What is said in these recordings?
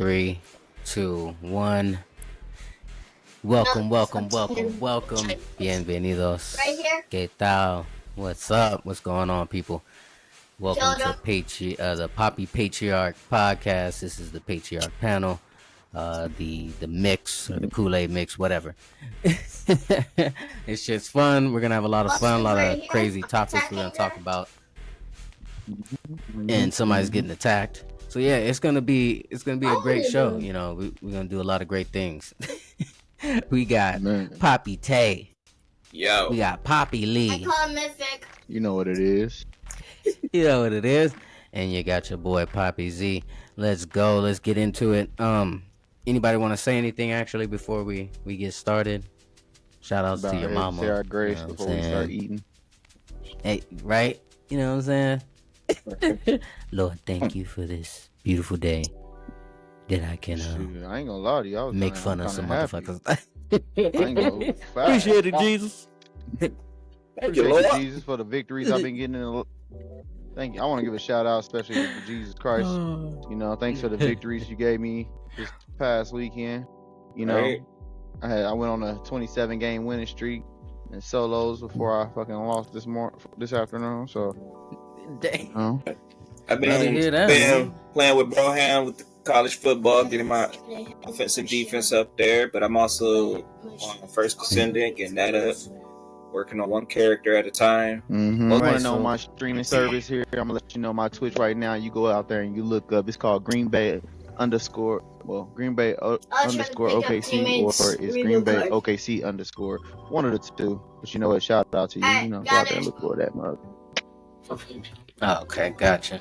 Three, two, one. Welcome. Bienvenidos. Right here. ¿Qué tal? What's up? What's going on, people? Welcome to the Papi Patriarch podcast. This is the Patriarch panel. The mix or the Kool-Aid mix, whatever. It's just fun. We're gonna have a lot of fun, a lot of crazy topics we're gonna talk about. And somebody's getting attacked. So yeah, it's gonna be a great show. You know, we're gonna do a lot of great things. We got Papi Tay. Yo. We got Papi Lee. I call him Mythic. You know what it is. You know what it is. And you got your boy Papi Z. Let's go. Let's get into it. Anybody want to say anything actually before we get started? Shout outs to your mama. Say our grace you know before we start eating. Hey, right? You know what I'm saying? Lord, thank you for this beautiful day that I can I ain't gonna lie to you. I was make fun of some motherfuckers. I ain't gonna Appreciate it, Jesus. Thank you, Lord. Jesus, for the victories I've been getting. Thank you. I want to give a shout out, especially to Jesus Christ. You know, thanks for the victories you gave me this past weekend. You know, Right. I went on a 27 game winning streak in solos before I fucking lost this afternoon. So, Dang. I've Glad to been hear that, playing with Broham with the college football, getting my offensive defense up there, but I'm also on first ascendant, getting that up, working on one character at a time. you Right, want to know so- my streaming service here? I'm gonna let you know my Twitch right now. You go out there and you look up. It's called Green Bay underscore OKC, or it's Green Bay OKC underscore. One of the two. But you know what? Shout out to you. You know, go out there and look for that mug. Oh, okay, gotcha.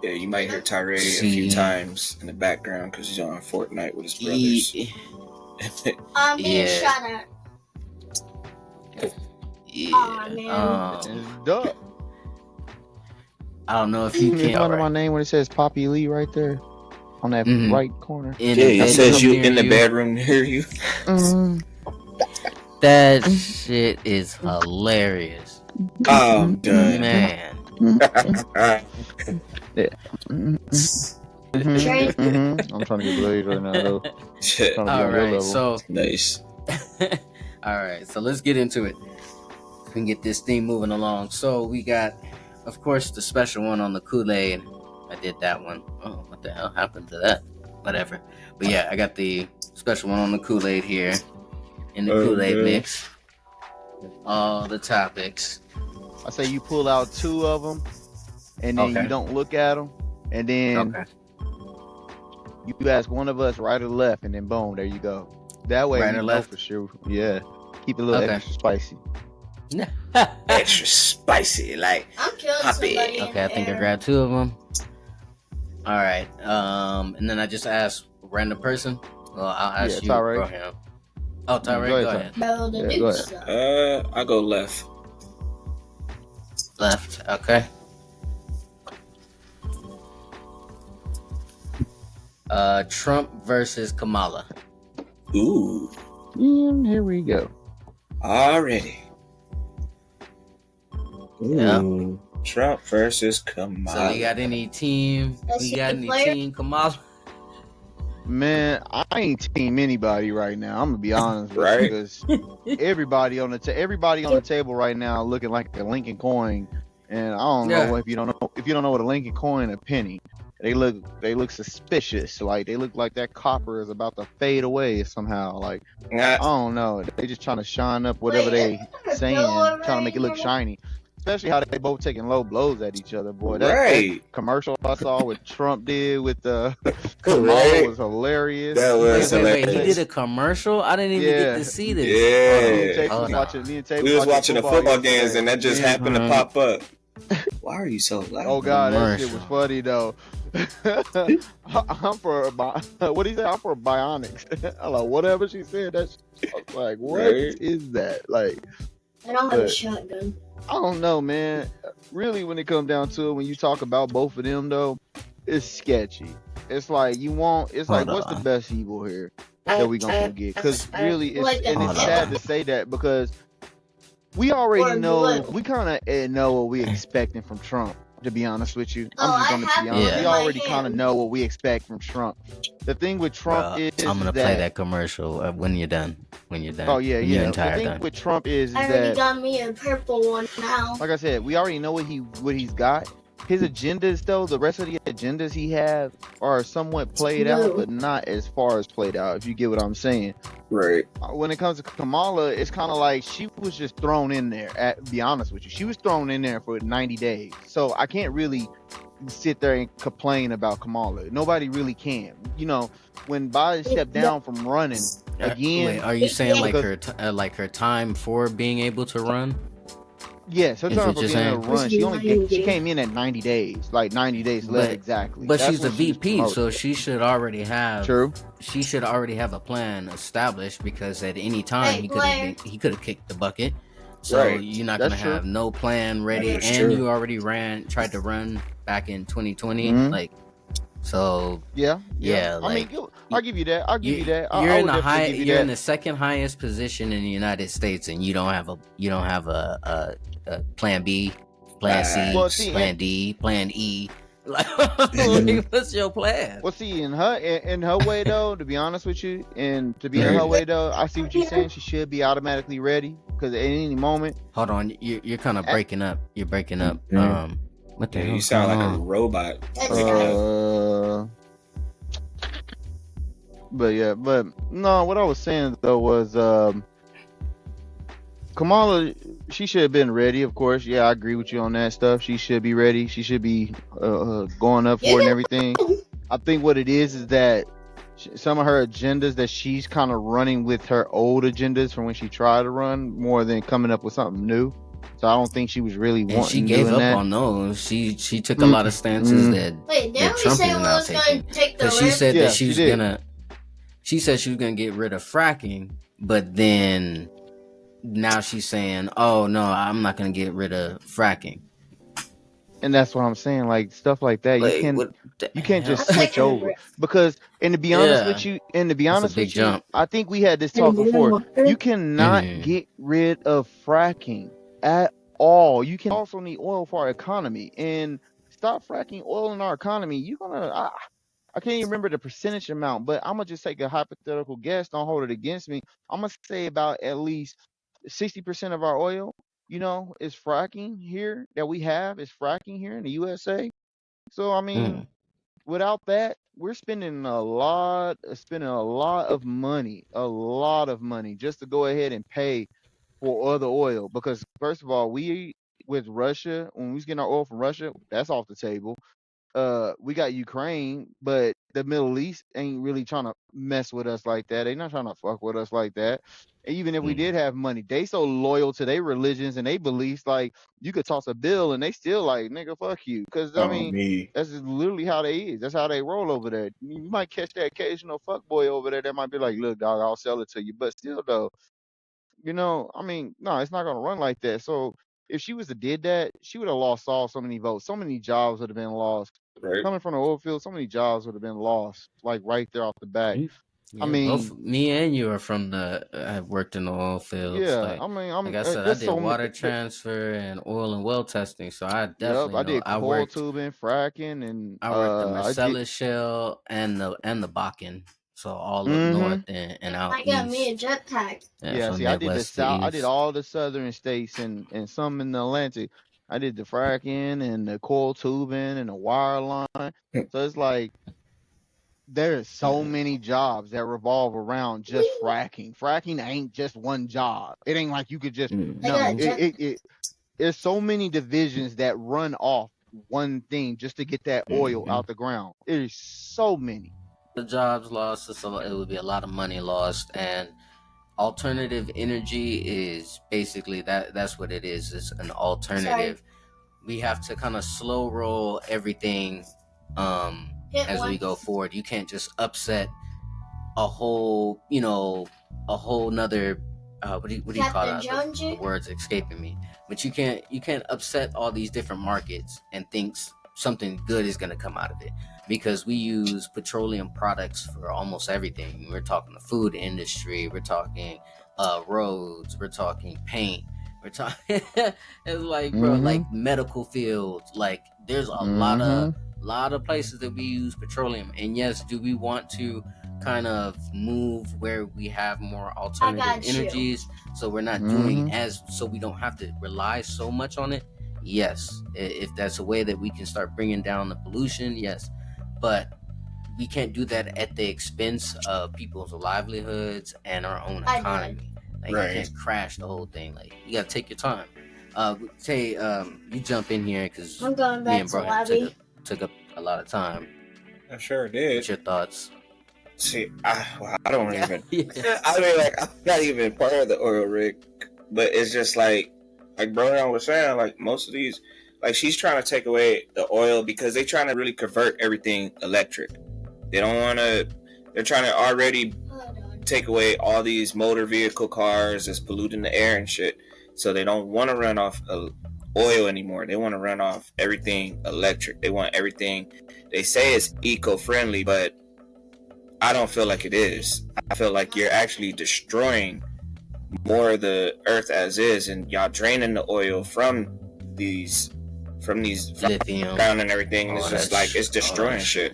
Yeah, you might hear Tyree a few times in the background because he's on Fortnite with his brothers. I'm being Yeah. shot at. Yeah. Aw, man. It's dope. I don't know if you You can. under my name when it says Papi Lee right there on that Mhm. right corner. In Yeah, the it says bedroom you near in the bedroom near you. That shit is hilarious, Oh, I'm done. man. I'm trying to get blade right now though. Shit. Trying to be All on your right, level. so Nice. all right, so let's get into it. We can get this thing moving along. So we got, of course, the special one on the Kool-Aid. I did that one. Oh, what the hell happened to that? Whatever. But yeah, I got the special one on the Kool-Aid here in the Kool-Aid mix. All the topics. I say you pull out two of them, and then Okay. you don't look at them, and then Okay. you ask one of us right or left, and then boom, there you go. That way Right you or know left? for sure. Yeah, keep it a little Okay. extra spicy. Extra spicy, like I'm killing Papi. somebody. Okay, I think I grabbed two of them. All right. And then I just asked a random person. Well, I'll ask you, Tyree. Broham. Oh, Tyree, Go go ahead, ahead. Bro, the Yeah, dude go ahead. stuff. I go left. Left. Okay. Trump versus Kamala. Ooh, Here we go. already. Yeah. Ooh. Trump versus So Kamala. we got any team? That's We got your any player? team Kamala? Man, I ain't team anybody right now. I'm gonna be honest with Right. you, because everybody on the table right now looking like a Lincoln coin, and I don't Yeah. know if you don't know what a Lincoln coin, a penny. They look suspicious. Like they look like that copper is about to fade away somehow. Like I don't know. They just trying to shine up whatever Wait, they saying, trying to make it look shiny. Especially how they both taking low blows at each other, boy. That Right. commercial I saw what Trump did with Kamala Right. was hilarious. That was Wait. He hilarious. did a commercial? I didn't even get to see this. Yeah. Hold on. We was watching the football games and that just Yeah. happened to pop up. Why are you so loud? Oh god, that shit was Commercial. funny though. I'm for what do you say? I'm for bionics. I'm like whatever she said. That's I was like, what is Right. that? Like I don't have a But- shotgun. I don't know, man. Really, when it comes down to it, when you talk about both of them though, it's sketchy. It's like it's like Hold what's the on. best evil here that we gonna get? Because really, it's Like and Hold it's on. sad to say that because we already Or know blood. we kind of know what we expecting from Trump. To be honest with you, Oh, I'm just I gonna have be one honest. Yeah. We in my already kind of hand. know what we expect from Trump. The thing with Trump Bro, is I'm gonna play that that commercial when you're done. When you're done. oh yeah, When you're yeah. The entire thing done. with Trump is I already that, got me a purple one now. like I said, we already know what he's got. His agendas, though, the rest of the agendas he have are somewhat played out, Blue. but not as far as played out. If you get what I'm saying. Right. When it comes to Kamala, it's kind of like she was just thrown in there. Be honest with you, she was thrown in there for 90 days. So I can't really sit there and complain about Kamala. Nobody really can. You know, when Biden stepped down from running Wait, again, are you saying like because like her time for being able to run? yes, her Is time what for you're being able to saying? run, she came in at 90 days, like 90 days left But exactly. but That's she's a when she was VP, promoted. so she should already have True. a plan established because at any time Hey, he could have kicked the bucket. So Right. you're not That's gonna true. have no plan ready, That's and true. you already tried to run back in 2020, Mhm. like so. Yeah. Yeah, I mean, like I'll give you that. I'll give you that. you're I in would the definitely give you you're in that. the second highest position in the United States, and you don't have a plan B, plan C, Well, Facts. see, plan D, plan E. Like, Mhm. what's your plan? well, see, in her way though, to be honest with you, and to be in her way though, I see what you're saying. She should be automatically ready because at any moment. Hold on, you're kind of breaking up. You're breaking up. Mhm. What the Yeah, you hell's sound going like a on? robot. That's Breaking up. But no, what I was saying though was Kamala, she should have been ready, of course. Yeah, I agree with you on that stuff. She should be ready. She should be going up for it and everything. I think what it is that some of her agendas that she's kind of running with her old agendas from when she tried to run more than coming up with something new. So I don't think she was really And she wanting gave doing up that. on those. She took a lot of stances that Wait, didn't we Trump say is we now was going taking. to take the Because she risk? said Yeah, that she did. she said she was gonna get rid of fracking, but then now she's saying, "Oh no, I'm not gonna get rid of fracking." And that's what I'm saying. Like stuff like that, Like, what the you can't hell? just I'm switch taking the over risk. because, and to be honest with you, That's a big jump. I think we had this talk before. You cannot Mhm. get rid of fracking at all. You can also need oil for our economy, and stop fracking oil in our economy. You're gonna, I can't even remember the percentage amount, but I'm gonna just take a hypothetical guess. Don't hold it against me. I'm gonna say about at least 60% of our oil, is fracking here that we have is fracking here in the USA. So I mean, Mm. without that, we're spending a lot of money just to go ahead and pay for other oil. Because first of all, we with Russia, when we was getting our oil from Russia, that's off the table. We got Ukraine, but the Middle East ain't really trying to mess with us like that. They not trying to fuck with us like that. And even if we did have money, they so loyal to their religions and they beliefs. Like you could toss a bill and they still like nigga fuck you. Because I Oh, mean me. that's just literally how they is. That's how they roll over there. You might catch that occasional fuck boy over there that might be like, look dog, I'll sell it to you. But still though, I mean, no, it's not gonna run like that. So if she was to did that, she would have lost so many votes. So many jobs would have been lost. Right. Coming from the oil field, so many jobs would have been lost, like right there off the back. I Yeah, both mean, me and you are from the. I've worked in the oil fields. yeah, I mean, Like I said, I there's did so many. water transfer and oil and well testing, so I Yep, definitely I know. did coil tubing, fracking, and I worked the I did. Marcellus Shale and the Bakken, so all up Mm-hmm. north and out I got me a east. jetpack. Yeah, From see, I did the Midwest to south. I did east. all the southern states and some in the Atlantic. I did the fracking and the coil tubing and the wire line. So it's like there's so many jobs that revolve around just fracking. Fracking ain't just one job. It ain't like you could just I got no. a jetpack. There's so many divisions that run off one thing just to get that oil out the ground. It is so many. The jobs lost. It would be a lot of money lost, and alternative energy is basically that's what it is. It's an alternative. We have to kind of slow roll everything as we go forward. You can't just upset a whole nother what do you call that? The words escaping me. But you can't upset all these different markets and think something good is going to come out of it, because we use petroleum products for almost everything. We're talking the food industry, we're talking roads, we're talking paint, We're talking. It's like, bro, like medical fields. Like, there's a lot of places that we use petroleum. And yes, do we want to kind of move where we have more alternative energies, so we're not doing so we don't have to rely so much on it? Yes, if that's a way that we can start bringing down the pollution, yes, but we can't do that at the expense of people's livelihoods and our own economy. Like, you can't crash the whole thing. Like, you gotta take your time. Say, you jump in here because me and Bro took up a lot of time. I sure did. What's your thoughts? See, I don't even. I mean, like, I'm not even part of the oil rig, but it's just like Bro was saying, like, most of these, like, she's trying to take away the oil because they're trying to really convert everything electric. They don't want to. They're trying to already take away all these motor vehicle cars that's polluting the air and shit. So they don't want to run off oil anymore. They want to run off everything electric. They want everything. They say it's eco-friendly, but I don't feel like it is. I feel like you're actually destroying more of the earth as is, and y'all draining the oil from these lithium ground and everything. And it's just like it's destroying shit.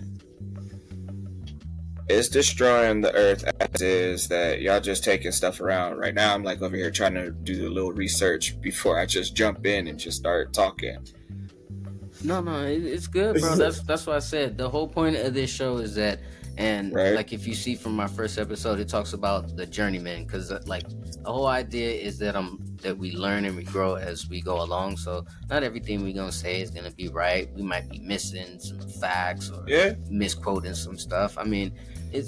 It's destroying the earth as is. That y'all just taking stuff around. Right now, I'm like over here trying to do a little research before I just jump in and just start talking. No, it's good, bro. That's what I said. The whole point of this show is that, and like if you see from my first episode, it talks about the journeyman, because like the whole idea is that that we learn and we grow as we go along. So not everything we're gonna say is gonna be right. We might be missing some facts or misquoting some stuff. I mean,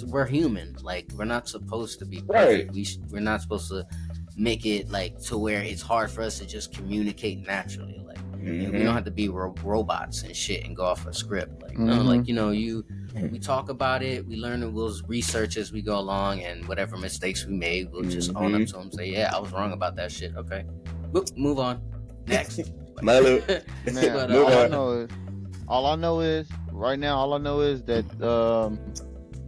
we're human. Like, we're not supposed to be perfect. We're not supposed to make it like to where it's hard for us to just communicate naturally. Like, we don't have to be robots and shit and go off a script. Like, no, like, we talk about it, we learn, and we'll research as we go along, and whatever mistakes we made, we'll just own up to them, say, yeah, I was wrong about that shit. Okay, boop, move on. Next. All I know is right now. All I know is that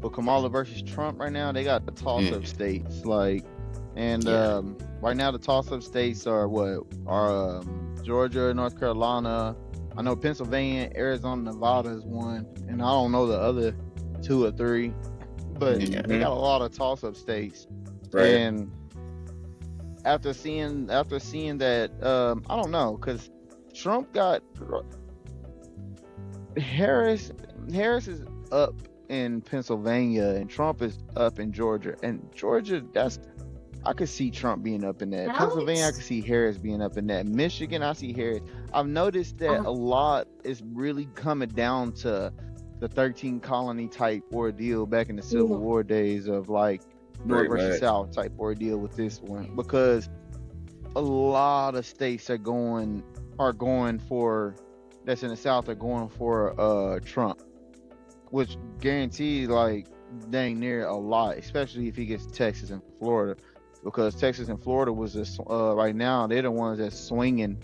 with Kamala versus Trump right now, they got the toss-up states, like, and right now the toss-up states are Georgia, North Carolina. I know Pennsylvania, Arizona, Nevada is one, and I don't know the other 2 or 3, but they got a lot of toss-up states. And after seeing that, I don't know, because Trump got Harris is up in Pennsylvania, and Trump is up in Georgia. And Georgia, I could see Trump being up in that. Pennsylvania, I could see Harris being up in that. Michigan, I see Harris. I've noticed that a lot is really coming down to the 13 colony type ordeal back in the Civil War days of like North versus South type ordeal with this one, because a lot of states are going for, that's in the South, are going for Trump, which guarantees like dang near a lot, especially if he gets Texas and Florida, because Texas and Florida was just right now they're the ones that's swinging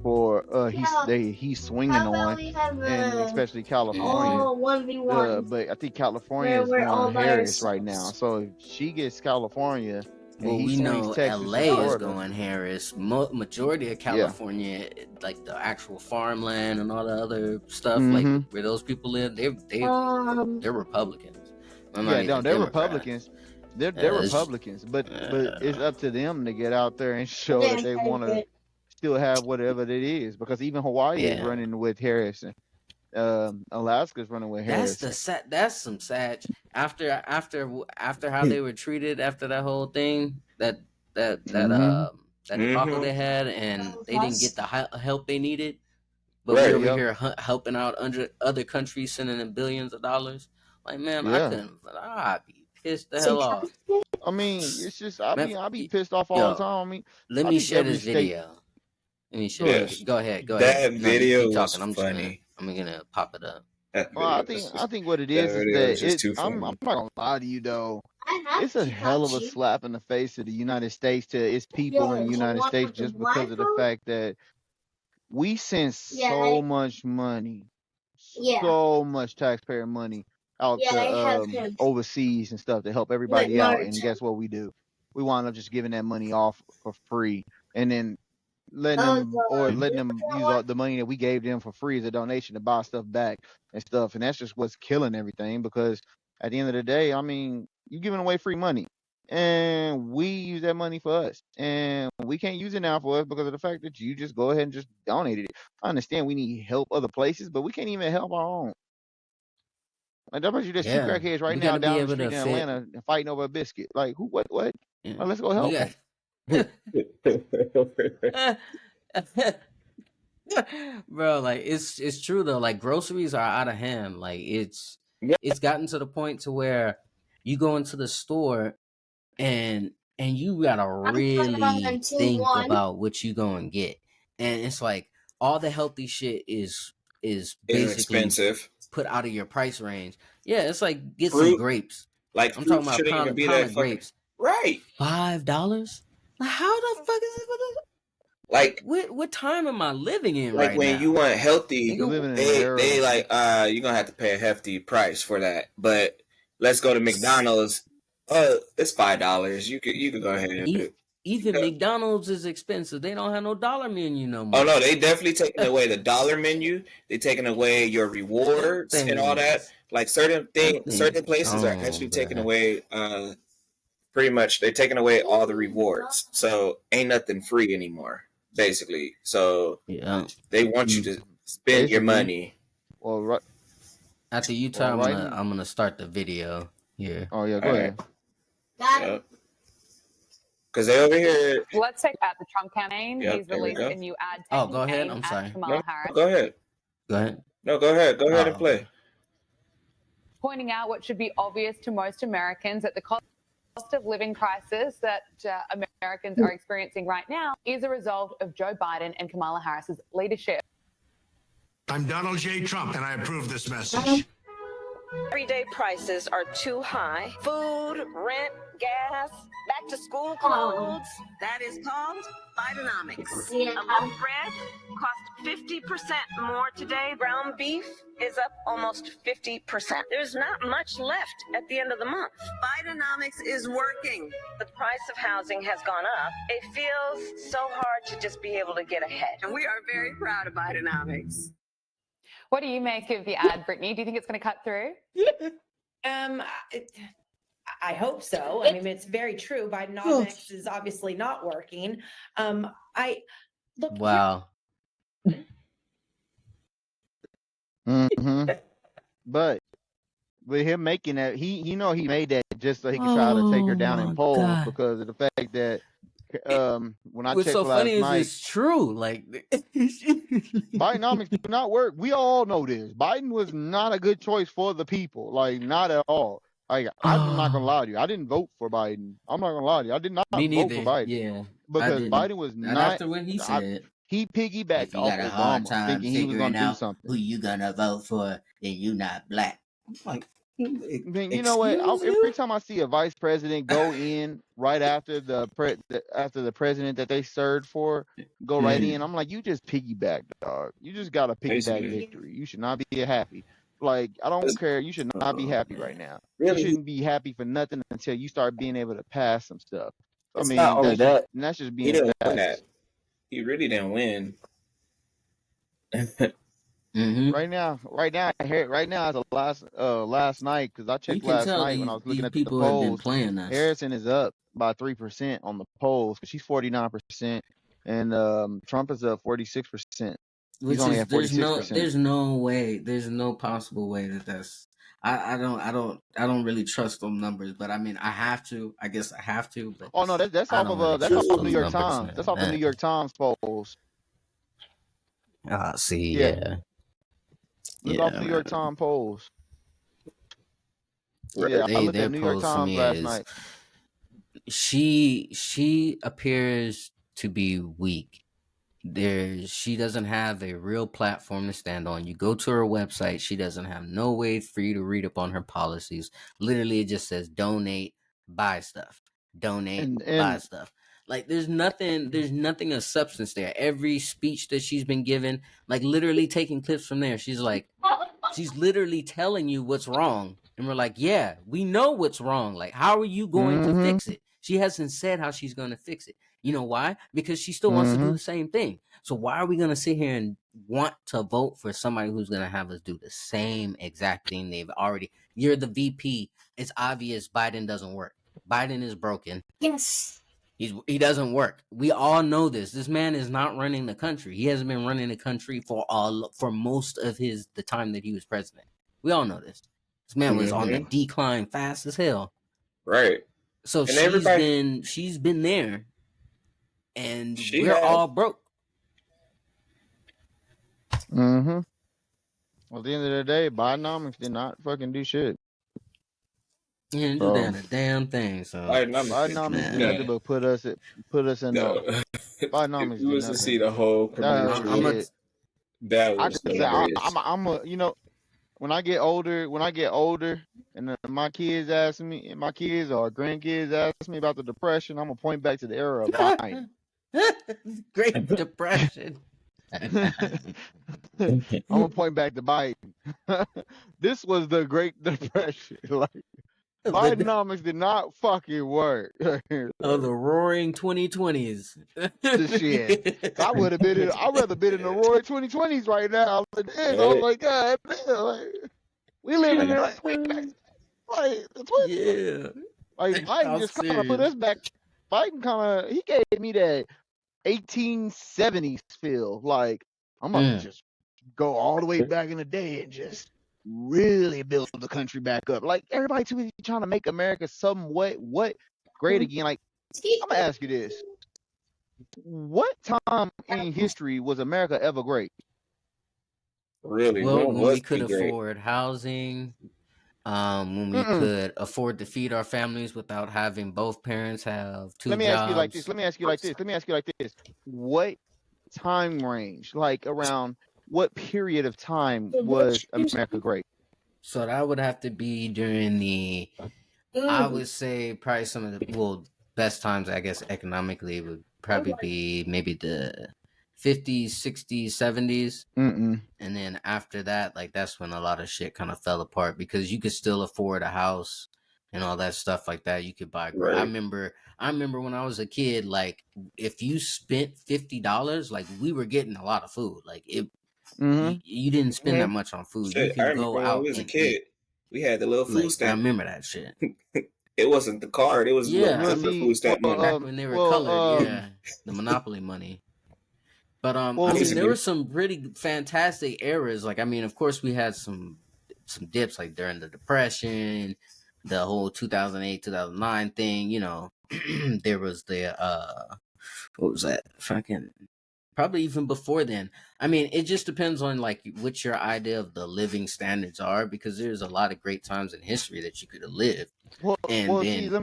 for he's swinging on, and especially California. 1v1. But I think California is going Harris right now. So if she gets California, well, we know Texas LA is going Harris. Majority of California, like the actual farmland and all the other stuff, like where those people live, they're Republicans. They're Republicans. They're Republicans, but it's up to them to get out there and show that they want to still have whatever it is, because even Hawaii is running with Harris, and Alaska's running with Harris. That's some sad. After how they were treated after that whole thing, that debacle they had, and they didn't get the help they needed, but we're over here helping out other countries, sending them billions of dollars. Like, man, I'd be pissed the hell off. I mean, it's just I be pissed off all the time. I mean, let me share this video. Let me show you. Go ahead. That video was funny. I'm gonna pop it up. Well, I think what it is that I'm not gonna lie to you though. It's a hell of a slap in the face of the United States, to its people in the United States, just because of the fact that we send so much money, so much taxpayer money out to overseas and stuff to help everybody out, and guess what we do? We wind up just giving that money off for free, and then letting them use all the money that we gave them for free as a donation to buy stuff back and stuff. And that's just what's killing everything, because at the end of the day, I mean, you're giving away free money and we use that money for us, and we can't use it now for us because of the fact that you just go ahead and just donated it. I understand we need help other places, but we can't even help our own. Like, that you, there's two crackheads right now down the street in Atlanta fighting over a biscuit. Like, who, what? Yeah. Well, let's go help them. Bro, like it's true though. Like, groceries are out of hand. Like, it's gotten to the point to where you go into the store and you gotta really think about what you go and get. And it's like all the healthy shit is basically expensive, put out of your price range. Yeah, it's like get some grapes. Like, I'm talking about pound of grapes. Right. $5? How the fuck is it? Like, what time am I living in like right when now? you want healthy, they like, you're gonna have to pay a hefty price for that. But let's go to McDonald's. It's $5. You could go ahead and even McDonald's is expensive. They don't have no dollar menu no more. Oh no, they definitely taking away the dollar menu. They taking away your rewards and all that. Like, certain places are actually taking away. Pretty much, they're taking away all the rewards. So ain't nothing free anymore, basically. So they want you to spend your money. Well, right after you tell, I'm gonna start the video here. Oh yeah, go ahead. Yep. Because they over here. Let's take out the Trump campaign. He's released a new ad. Go ahead. I'm sorry. Kamala Harris. Go ahead. No, go ahead. Go ahead and play. Pointing out what should be obvious to most Americans, that the cost of living crisis that Americans are experiencing right now is a result of Joe Biden and Kamala Harris's leadership. I'm Donald J. Trump, and I approve this message. Everyday prices are too high. Food, rent, gas, back to school clothes. That is called Bidenomics. A loaf of bread costs 50% more today. Ground beef is up almost 50%. There's not much left at the end of the month. Bidenomics is working. The price of housing has gone up. It feels so hard to just be able to get ahead. And we are very proud of Bidenomics. What do you make of the ad, Brittany? Do you think it's going to cut through? I hope so. I mean, it's very true. Bidenomics is obviously not working. Wow. But with him making that, he made that just so he could try to take her down in polls, because of the fact that when I checked last night, it's true. Like, Bidenomics do not work. We all know this. Biden was not a good choice for the people. Like, not at all. Like, I'm not gonna lie to you. I didn't vote for Biden. I'm not gonna lie to you. I did not vote for Biden. Yeah, because Biden was not after what he said. He piggybacked off Obama, thinking he was gonna do something. Who you gonna vote for? And you not black. Like, you know what? Every time I see a vice president go in right after the president that they served for go right in, I'm like, you just piggyback, dog. You just got a piggyback victory. You should not be happy. Like, I don't care. You should not be happy right now. Really? You shouldn't be happy for nothing until you start being able to pass some stuff. I mean, not only that's just being he didn't win fast. that. He really didn't win. Right now, as of last night, because I checked last night when I was looking at the polls. Harrison is up by 3% on the polls, because she's 49%, and Trump is up 46%. He's only at 46%. There's no way, there's no possible way that's. I don't really trust them numbers, but I mean, I have to. I guess I have to. But oh no, that's off of New York Times. That's off the New York Times polls. See, yeah. It's off New York Times polls. Yeah, I looked at New York Times last night. She appears to be weak. She doesn't have a real platform to stand on. You go to her website, she doesn't have no way for you to read up on her policies. Literally, it just says donate, buy stuff. Donate, buy stuff. Like, there's nothing of substance there. Every speech that she's been given, like, literally taking clips from there, she's literally telling you what's wrong. And we're like, yeah, we know what's wrong. Like, how are you going to fix it? She hasn't said how she's going to fix it. You know why? Because she still wants to do the same thing. So why are we going to sit here and want to vote for somebody who's going to have us do the same exact thing they've already? You're the VP. It's obvious Biden doesn't work. Biden is broken. Yes. He doesn't work. We all know this. This man is not running the country. He hasn't been running the country for most of the time that he was president. We all know this. This man was on the decline fast as hell. Right. So she's been there, and we're all broke. Well, at the end of the day, Bidenomics did not fucking do shit. He didn't do that a damn thing. So Bidenomics did nothing but put us in. Bidenomics if you was to see the whole commercial, that was I'm a, you know, when I get older, and my kids ask me, my kids or grandkids ask me about the Depression, I'm gonna point back to the era of Biden. Great Depression. I'm gonna point back to Biden. This was the Great Depression. Like, Bidenomics did not fucking work. Oh, the roaring 2020s. The shit. I'd rather been in the roaring 2020s right now. Oh my God, like, we living in like the 20s. Yeah. Like Biden just kind of put us back. Biden he gave me that 1870s feel. Like, I'm gonna just go all the way back in the day and just really build the country back up. Like, everybody too busy trying to make America somewhat great again. Like, I'm gonna ask you this: what time in history was America ever great? Really? Well, when we could afford housing, when we could afford to feed our families without having both parents have two jobs. Let me ask you like this. What time range, like around what period of time was America great? So that would have to be during the, I would say probably some of the best times, I guess, economically would probably be maybe the 50s, 60s, 70s. And then after that, like, that's when a lot of shit kind of fell apart, because you could still afford a house and all that stuff like that. You could buy. Right. I remember when I was a kid, like, if you spent $50, like, we were getting a lot of food. Like, you didn't spend that much on food. Shit, you could go out. When we was a kid, eat. We had the little food stamp. I remember that shit. It wasn't the card. It was the food stamp money. Back when they were colored, the Monopoly money. But I mean, there were some pretty fantastic eras. Like, I mean, of course, we had some dips, like during the Depression, the whole 2008, 2009 thing. You know, there was the what was that? Fucking probably even before then. I mean, it just depends on like what your idea of the living standards are, because there's a lot of great times in history that you could have lived. I'm gonna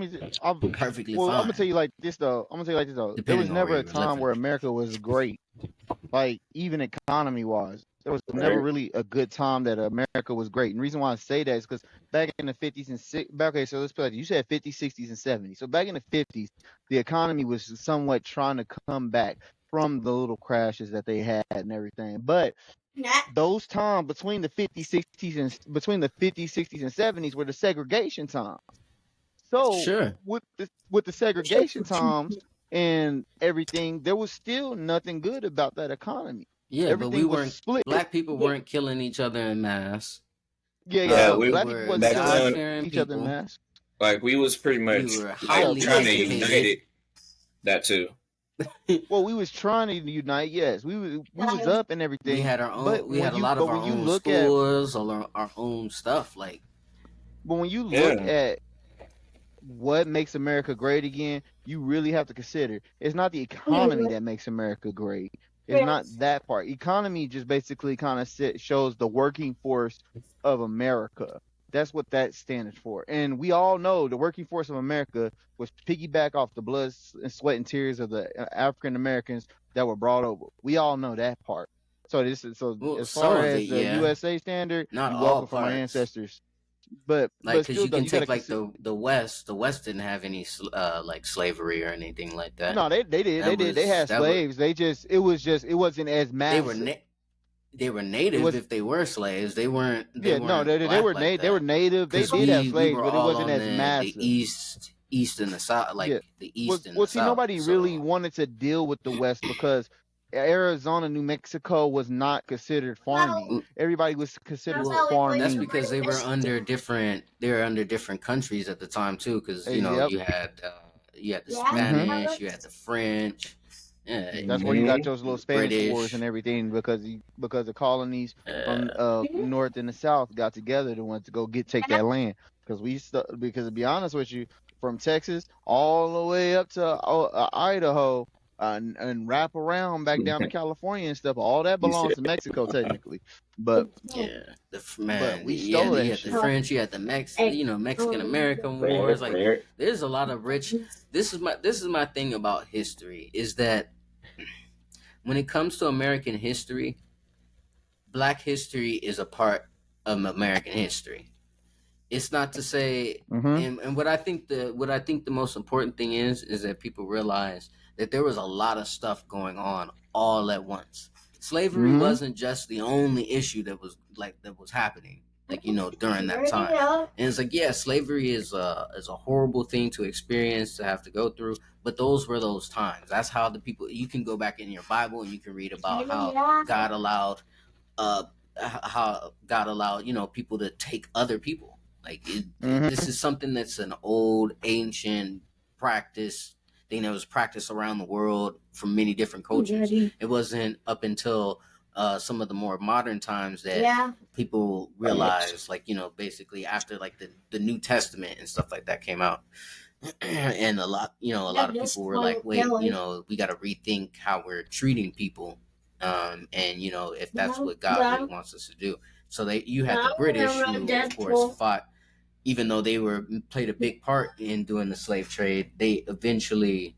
tell you like this though. There was never a time where America was great, like even economy wise. There was never really a good time that America was great. And the reason why I say that is because back in the 50s and 60s, so let's put it, you said 50s, 60s, and 70s. So back in the 50s, the economy was somewhat trying to come back from the little crashes that they had and everything. But those times between the 50s, 60s, and 70s were the segregation times. So with the segregation times and everything, there was still nothing good about that economy. Yeah, everything but we weren't split. Black people weren't killing each other in mass. Yeah, we black were people killing each other in mass. Like, we was pretty much trying to unite that too. Well, we was trying to unite. Yes, we was up and everything. We had our own. We had a lot of our own stores, our own stuff. Like, but when you look at what makes America great again, you really have to consider it's not the economy that makes America great. It's not that part. Economy just basically kind of shows the working force of America. That's what that stands for. And we all know the working force of America was piggyback off the blood and sweat and tears of the African Americans that were brought over. We all know that part. So as far as the USA standard, not you all welcome from our ancestors. But like, because you can take like the West. The West didn't have any like slavery or anything like that. No, they did. They had slaves. It wasn't as massive. They were native if they were slaves. They weren't. They were native. They did have slaves, but it wasn't as massive. The East East and the South, like Yeah. the East and Well, the see, South. nobody really wanted to deal with the West because Arizona, New Mexico was not considered farming. Well, Everybody was considered well, that's farming. because they were under different. They were under different countries at the time too. Because Yep. you had the Mm-hmm. Spanish, you had the French, That's where you got those little the Spanish wars British. and everything because the colonies from Uh, north and the south got together to want to go take that land because to be honest with you, from Texas all the way up to Idaho and wrap around back down to California and stuff, all that You belongs said to Mexico technically, but yeah, we you stole that had the shit. French, you had the Mexican American wars. Like, there's a lot of rich. This is my thing about history is that when it comes to American history, Black history is a part of American history. It's not to say, Mm-hmm. and what I think the most important thing is that people realize that there was a lot of stuff going on all at once. Slavery Mm-hmm. wasn't just the only issue that was happening, during that time. And it's like, yeah, slavery is a horrible thing to experience, to have to go through, but those were those times. That's how the people. You can go back in your Bible and you can read about how God allowed people to take other people. Like this is something that's an old ancient practice thing that was practiced around the world from many different cultures. It wasn't up until some of the more modern times that people realized, basically after like the New Testament and stuff like that came out. And a lot of people were like, wait, we got to rethink how we're treating people, and if that's what God really wants us to do. So you had the British who, of course, fought, even though they played a big part in doing the slave trade. They eventually,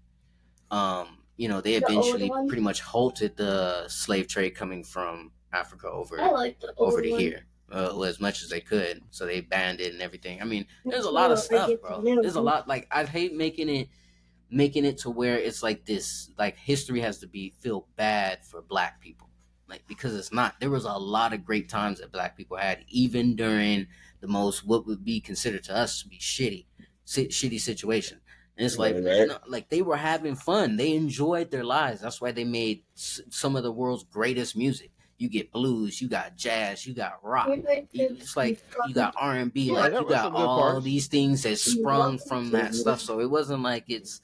pretty much halted the slave trade coming from Africa over to here. As much as they could, so they banned it and everything. I mean, there's a lot of stuff, bro. There's a lot. Like, I hate making it to where it's like this, like history has to feel bad for Black people, like, because it's not. There was a lot of great times that Black people had, even during the most what would be considered to us to be shitty situation. And it's like, like they were having fun. They enjoyed their lives. That's why they made some of the world's greatest music. You get blues, you got jazz, you got rock. It's like you got R&B, like you got all these things that sprung from that stuff. So it wasn't like it's.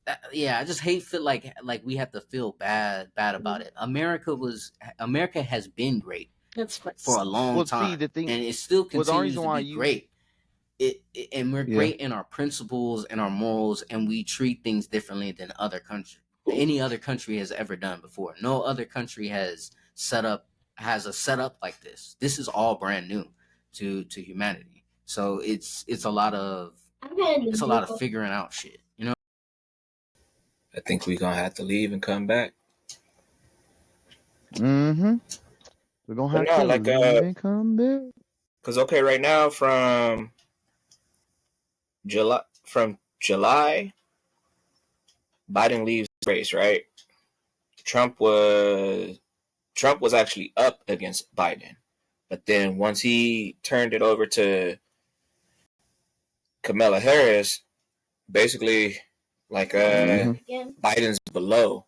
I just feel like we have to feel bad about it. America has been great for a long time, and it still continues to be great. And we're great in our principles and our morals, and we treat things differently than any other country has ever done before. No other country has a setup like this. This is all brand new to humanity. So it's a lot of figuring out shit. I think we're gonna have to leave and come back. Mm-hmm. We're gonna have to leave and come back. Cause right now from July, Biden leaves the race, right? Trump was actually up against Biden, but then once he turned it over to Kamala Harris, basically, like Biden's below.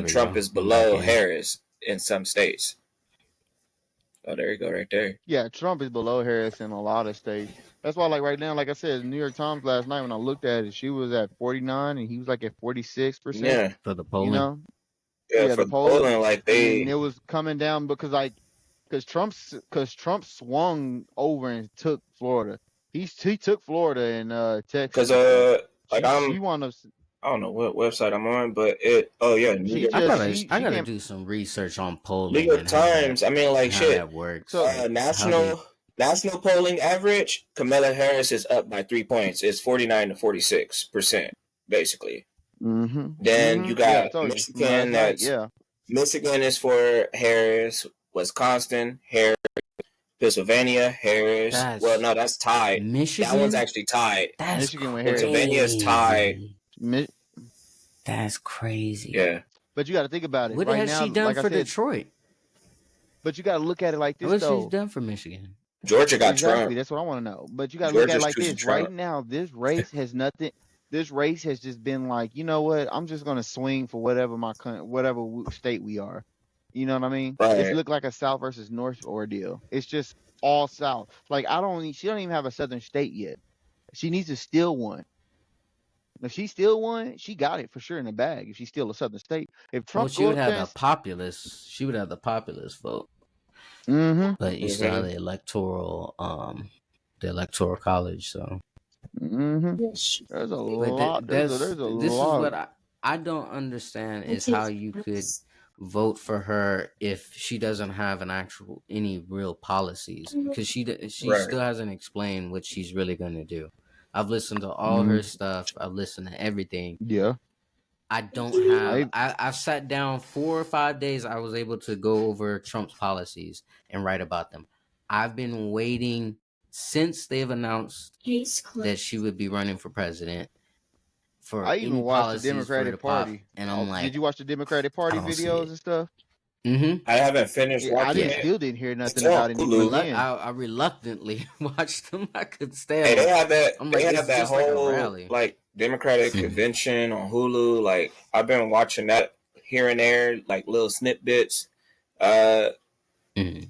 Trump is below Harris in some states. Oh, there you go, right there. Yeah, Trump is below Harris in a lot of states. That's why, like right now, like I said, New York Times last night when I looked at it, she was at 49 and he was like at 46%. Yeah, for the polling. Yeah, for the polling, like and it was coming down because Trump swung over and took Florida. He took Florida and Texas. Because I don't know what website I'm on, but I gotta do some research on polling. New York Times. I mean, like, shit. That works. So, national polling average, Kamala Harris is up by 3 points. It's 49 to 46%, basically. Mm-hmm. Then you got Michigan. Michigan is for Harris. Wisconsin, Harris. Pennsylvania, Harris. That's tied. Michigan? That one's actually tied. Michigan with Harris. Pennsylvania is tied. That's crazy. Yeah. But you got to think about it. What has she done for Detroit? But you got to look at it like this, What's she done for Michigan? Georgia got Exactly. Trump. That's what I want to know. But you got to look at it Georgia's like choosing this. Right Trump. now, this race has nothing. This race has just been like, you know what? I'm just gonna swing for whatever state we are. You know what I mean? It's Right. looked like a South versus North ordeal. It's just all South. Like she don't even have a Southern state yet. She needs to steal one. If she still won, she got it for sure in the bag. If she's still a Southern state, if Well, Trump she go would up have there, the populace. She would have the populace vote, mm-hmm, but you still have the electoral college. So, mm-hmm. Yes. There's a but lot. There's a this is lot. what I don't understand is It how is. you could vote for her if she doesn't have any real policies, because she Right. still hasn't explained what she's really going to do. I've listened to all Mm-hmm. her stuff. I've listened to everything. Yeah. I don't have. I I've sat down 4 or 5 days. I was able to go over Trump's policies and write about them. I've been waiting since they've announced that she would be running for president for even any watched the policies for her to Democratic pop, Party. and I'm Did like, you watch the Democratic Party I don't see videos it. and stuff? Mm-hmm. I haven't finished Yeah, I watching didn't it. still didn't hear nothing It's on about it until Hulu. the end. I reluctantly watched them. I could stand Hey, them. they have that. I'm They like, have it's that just like a whole rally. like Democratic convention on Hulu. Like I've been watching that here and there, like little snippets. Uh, Mhm.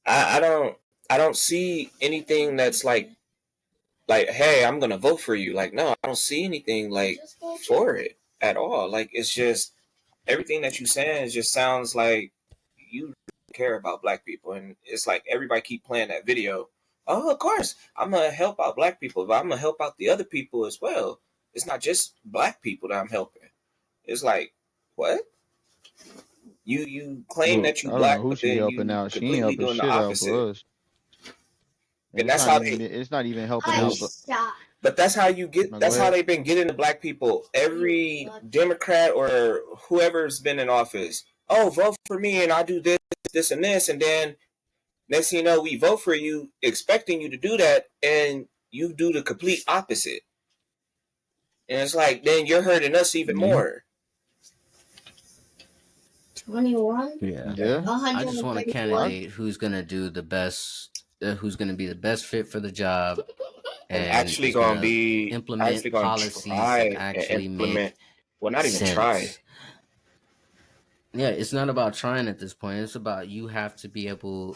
I don't see anything that's like hey, I'm gonna vote for you. Like no, I don't see anything like for it at all. Like it's just everything that you saying just sounds like you care about black people, and it's like everybody keep playing that video. Oh, of course, I'm gonna help out black people, but I'm gonna help out the other people as well. It's not just black people that I'm helping. It's like what you claim Look, that you I don't know black, who but she then helping you out. She ain't completely helping doing the shit out for opposite. us. And And that's how they. it's not even helping I out. stop. But that's how you get. No, go That's how ahead. they've been getting the black people. Every Democrat or whoever's been in office. Oh, vote for me, and I do this, this, and this, and then next thing you know, we vote for you, expecting you to do that, and you do the complete opposite. And it's like then you're hurting us even more. 21. Yeah. I just want a candidate who's gonna do the best, who's gonna be the best fit for the job, And and actually is gonna gonna be implement policies try that and actually implement. make Well, not even sense. try. Yeah, it's not about trying at this point. It's about you have to be able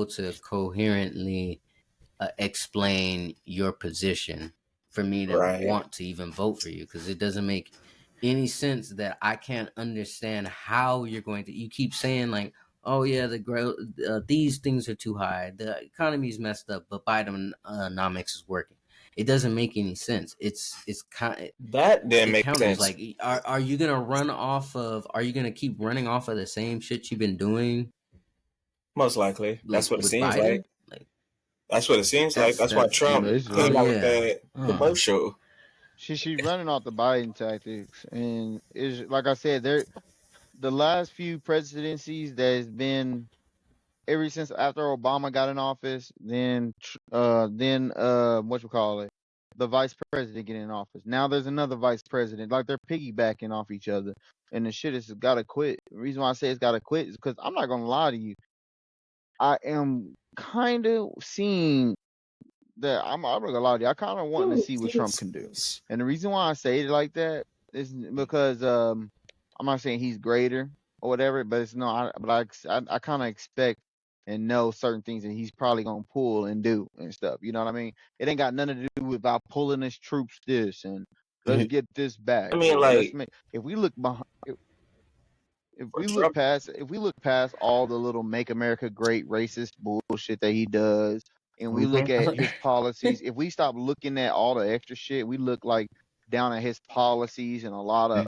to coherently explain your position for me to Right. want to even vote for you, because it doesn't make any sense that I can't understand how you're going to. You keep saying like, oh yeah, these things are too high, the economy's messed up, but Bidenomics is working. It doesn't make any sense. It's kind. That didn't It make counters sense. like, are you gonna run off of? Are you gonna keep running off of the same shit you've been doing? Most likely, that's what it with seems Biden? like. That's what it seems like. That's why Trump Basically. came out with that commercial. She's running off the Biden tactics, and is like I said, the last few presidencies that has been ever since after Obama got in office, then what you call it, the vice president getting in office. Now there's another vice president, like they're piggybacking off each other, and the shit has got to quit. The reason why I say it's got to quit is because I'm not gonna lie to you, I am kind of seeing that I'm not gonna lie to you. I kind of wanting to see what Trump can do, and the reason why I say it like that is because I'm not saying he's greater or whatever, but it's no. I kind of expect and know certain things that he's probably gonna pull and do and stuff. You know what I mean? It ain't got nothing to do with about pulling his troops this and let's get this back. I mean, Or like if we look behind. If for we Trump, look past all the little make America great racist bullshit that he does, and we look at his policies, if we stop looking at all the extra shit, we look like down at his policies and a lot of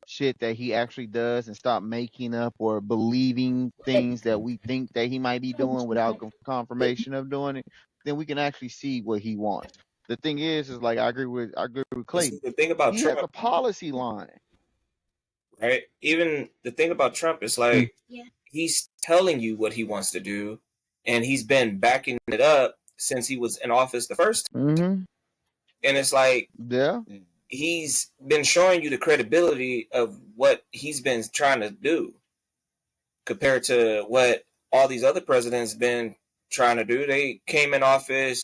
shit that he actually does, and stop making up or believing things that we think that he might be doing without confirmation of doing it, then we can actually see what he wants. The thing is like I agree with Clayton. the thing about He has Trump, a policy line. right? Even the thing about Trump is like he's telling you what he wants to do, and he's been backing it up since he was in office the first time. Mm-hmm. And it's like he's been showing you the credibility of what he's been trying to do compared to what all these other presidents been trying to do. They came in office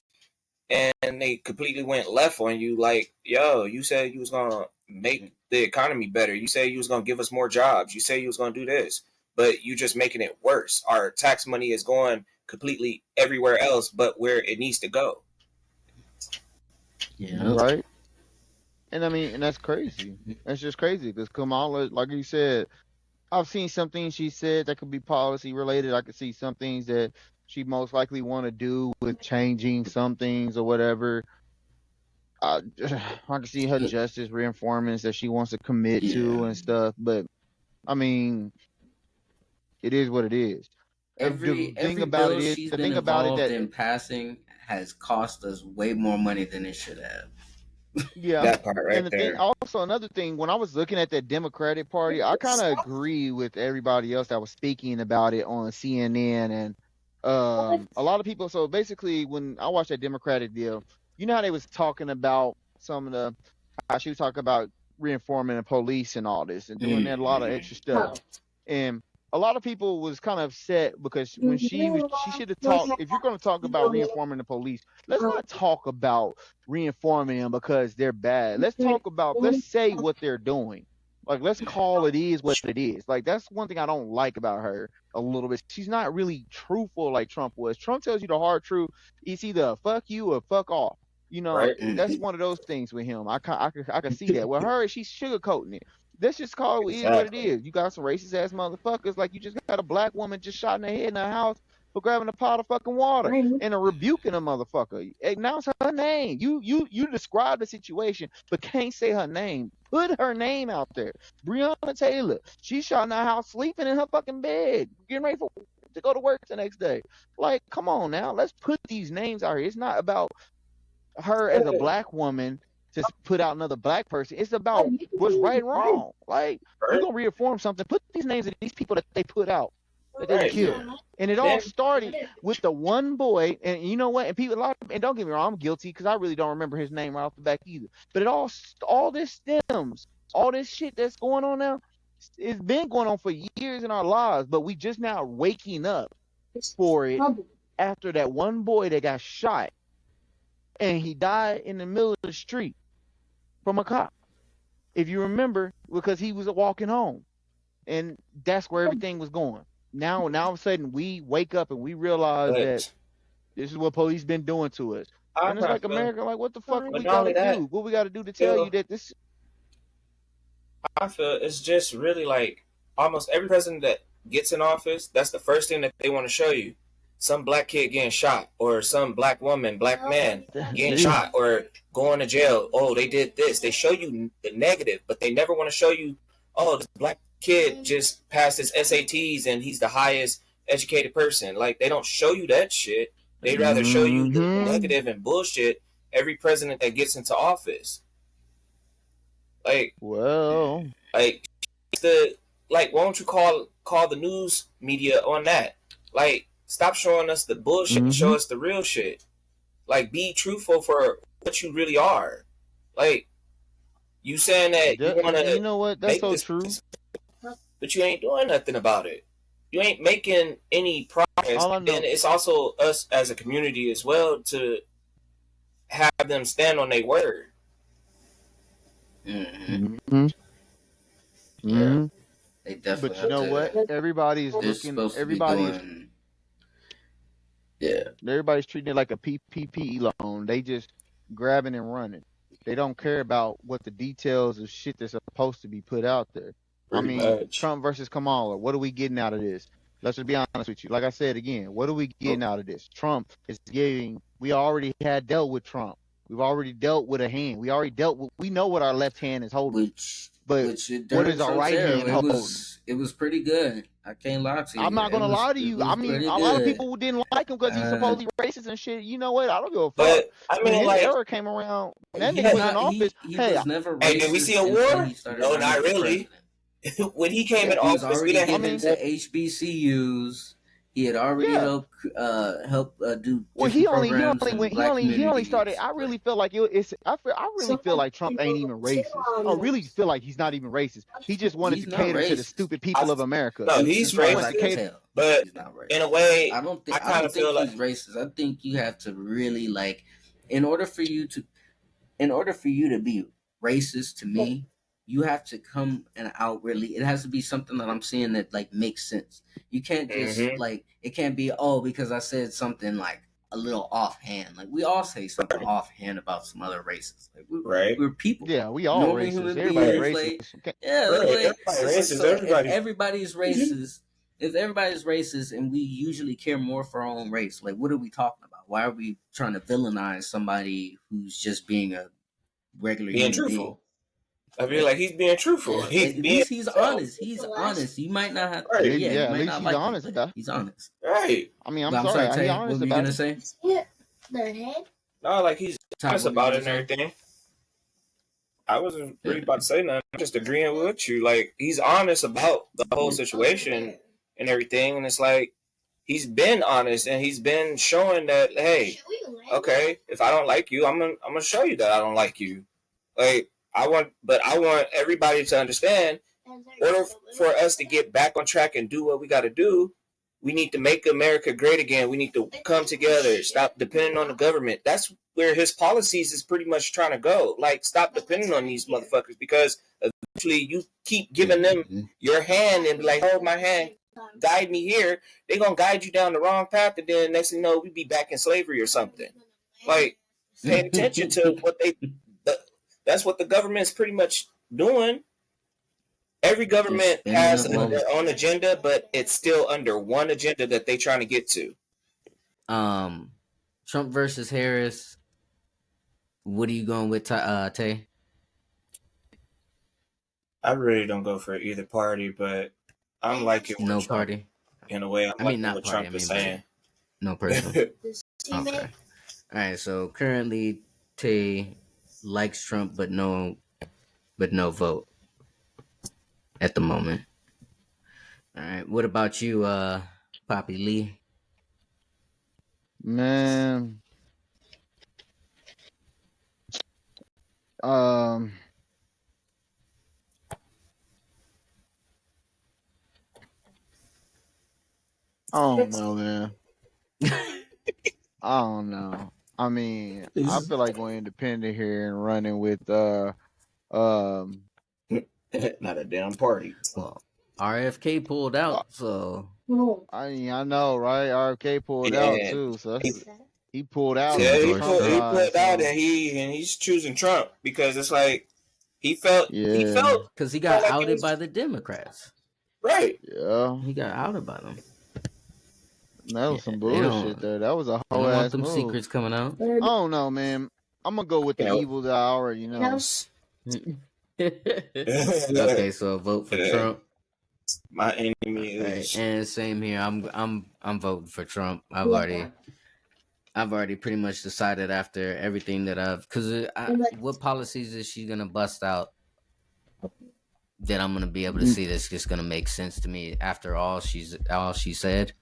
and they completely went left on you. Like, yo, you said you was gonna make the economy better. You said you was gonna give us more jobs. You said you was gonna do this, but you just making it worse. Our tax money is going completely everywhere else, but where it needs to go. Yeah. Right. And I mean, and that's crazy. That's just crazy because Kamala, like you said, I've seen some things she said that could be policy related. I could see some things that she most likely want to do with changing some things or whatever. I can see her justice reinforcements that she wants to commit to and stuff. But I mean, it is what it is. Every bill she's been involved in passing has cost us way more money than it should have. Yeah. That part right And the thing, there. also another thing, when I was looking at that Democratic Party, I kind of agree with everybody else that was speaking about it on CNN and a lot of people. So basically, when I watched that Democratic deal, you know how they was talking about some of the how she was talking about reinforming the police and all this and doing that, a lot of extra stuff. And a lot of people was kind of upset because when she should have talked. If you're going to talk about reinforming the police, let's not talk about reinforming them because they're bad. Let's say what they're doing. Like, let's call it is what it is. Like, that's one thing I don't like about her a little bit. She's not really truthful like Trump was. Trump tells you the hard truth. It's either fuck you or fuck off. You know, Right. that's one of those things with him. I can see that. With her, she's sugarcoating it. Let's just call it is what it is. You got some racist ass motherfuckers. Like, you just got a black woman just shot in the head in her house for grabbing a pot of fucking water and rebuking a motherfucker. Announce her name. You describe the situation, but can't say her name. Put her name out there. Breonna Taylor. She shot in her house, sleeping in her fucking bed, getting ready to go to work the next day. Like, come on now. Let's put these names out here. It's not about her as a black woman to put out another black person. It's about what's right and wrong. Like, you're gonna reform something. Put these names of these people that they put out, that they killed. And it all started with the one boy. And you know what? And people, and don't get me wrong, I'm guilty because I really don't remember his name right off the back either. But all this stems, all this shit that's going on now, it's been going on for years in our lives. But we just now waking up for it after that one boy that got shot. And he died in the middle of the street from a cop. If you remember, because he was walking home. And that's where everything was going. Now all of a sudden, we wake up and we realize that this is what police been doing to us. And it's like, America, like, what the fuck we got to do? What we got to do to tell you that this... I feel it's just really like almost every president that gets in office, that's the first thing that they want to show you. Some black kid getting shot, or some black woman, black man getting shot, or going to jail. Oh, they did this. They show you the negative, but they never want to show you, oh, this black kid just passed his SATs and he's the highest educated person. Like, they don't show you that shit. They rather show you the negative and bullshit every president that gets into office. Like, well, why don't you call the news media on that? Like, stop showing us the bullshit and show us the real shit. Like, be truthful for what you really are. Like, you saying that you want to... You know what? That's so true. But you ain't doing nothing about it. You ain't making any progress. And it's also us as a community as well to have them stand on their word. Yeah. They definitely. But you know what? Everybody's looking. Everybody's treating it like a PPP loan. They just grabbing and running. They don't care about what the details of shit that's supposed to be put out there. Pretty much. Trump versus Kamala. What are we getting out of this? Let's just be honest with you. Like I said again, what are we getting out of this? Trump is giving. We already had dealt with Trump. We've already dealt with a hand. We already dealt with. We know what our left hand is holding. But what is our right hand holding? It was pretty good. I can't lie to you. I'm not gonna lie to you. I mean, a lot of people didn't like him because he's supposedly racist and shit. You know what? I don't give a fuck. But I mean, when his like, era came around, that nigga was in office. He was never racist. Hey, did we see a war? No, not really. When he came in office, we didn't have into HBCUs. He had already Yeah. helped do Well, different programs in he black only started. communities. I really feel like I really feel like Trump ain't even racist. I really feel like he's not even racist. He just wanted He's to not cater to the racist. stupid people of America. No, As he's far as I to can racist, cater. tell, but he's not racist. in a way, I don't think kind of he's feel like racist. I think you have to really like, in order for you to be racist to me, you have to come and outwardly. It has to be something that I'm seeing that like makes sense. You can't just like it can't be because I said something like a little offhand. Like we all say something offhand about some other races. Like we're people. Yeah, we all Normal racist. human Everybody's beings. racist. Like Okay. yeah, Right, like, everybody racist, so everybody. if everybody's racist. If everybody's racist and we usually care more for our own race, like what are we talking about? Why are we trying to villainize somebody who's just being a regular being human truthful. being? I feel like he's being truthful. Yeah, He's at being least he's himself. honest. He's honest. You might not have, Right. yeah, you At might least not he's like honest him, about but he's honest. Right. I mean, I'm But sorry. Tay, He's what honest were you about gonna it. say? Their head. No, like he's Ty, honest what were you about it gonna and say? everything. I wasn't really Yeah. about to say nothing. I'm just agreeing with you. Like he's honest about the whole situation and everything, and it's like he's been honest and he's been showing that hey, okay, if I don't like you, I'm gonna show you that I don't like you. Like I want everybody to understand. In order for us to get back on track and do what we got to do, we need to make America great again. We need to come together, stop depending on the government. That's where his policies is pretty much trying to go. Like, stop depending on these motherfuckers because eventually you keep giving them your hand and be like, hold my hand, guide me here. They're going to guide you down the wrong path, and then next thing you know, we be back in slavery or something. Like, pay attention to what that's what the government's pretty much doing. Every government has their own agenda, but it's still under one agenda that they're trying to get to. Trump versus Harris. What are you going with, Tay? I really don't go for either party, but I'm liking what No Trump, party. in a way. I'm liking not what party. Trump is saying. No person. Okay. All right. So currently, Tay likes Trump, but no vote at the moment. All right. What about you, Papi Lee? Man, I don't know, man. I don't know. I mean, I feel like going independent here and running with not a damn party. Well, RFK pulled out, so I mean, I know, right? RFK pulled out too, so he pulled out. Yeah, he Trump pulled out, so. and he's choosing Trump because it's like he felt because he got outed by the Democrats. Right. Yeah, he got outed by them. That was some bullshit there. That was a whole ass ass them move. secrets coming out. I don't know, man. I'm gonna go with the evil that I already know. Okay, so vote for Trump. My enemy is, and same here. I'm voting for Trump. I've already pretty much decided after everything that what policies is she gonna bust out that I'm gonna be able to see that's just gonna make sense to me after all she said.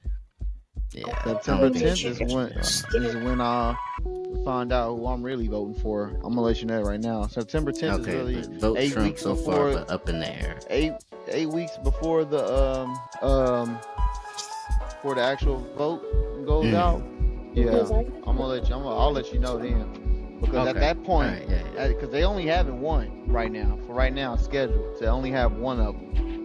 Yeah, September 10th is when I find out who I'm really voting for. I'm gonna let you know right now. September 10th is really vote 8 Trump weeks so before, far, but up in the air. 8 weeks before the actual vote goes out. Yeah, I'll let you know then. Because at that point, because they only having one right now. For right now, it's scheduled. So they only have one of them.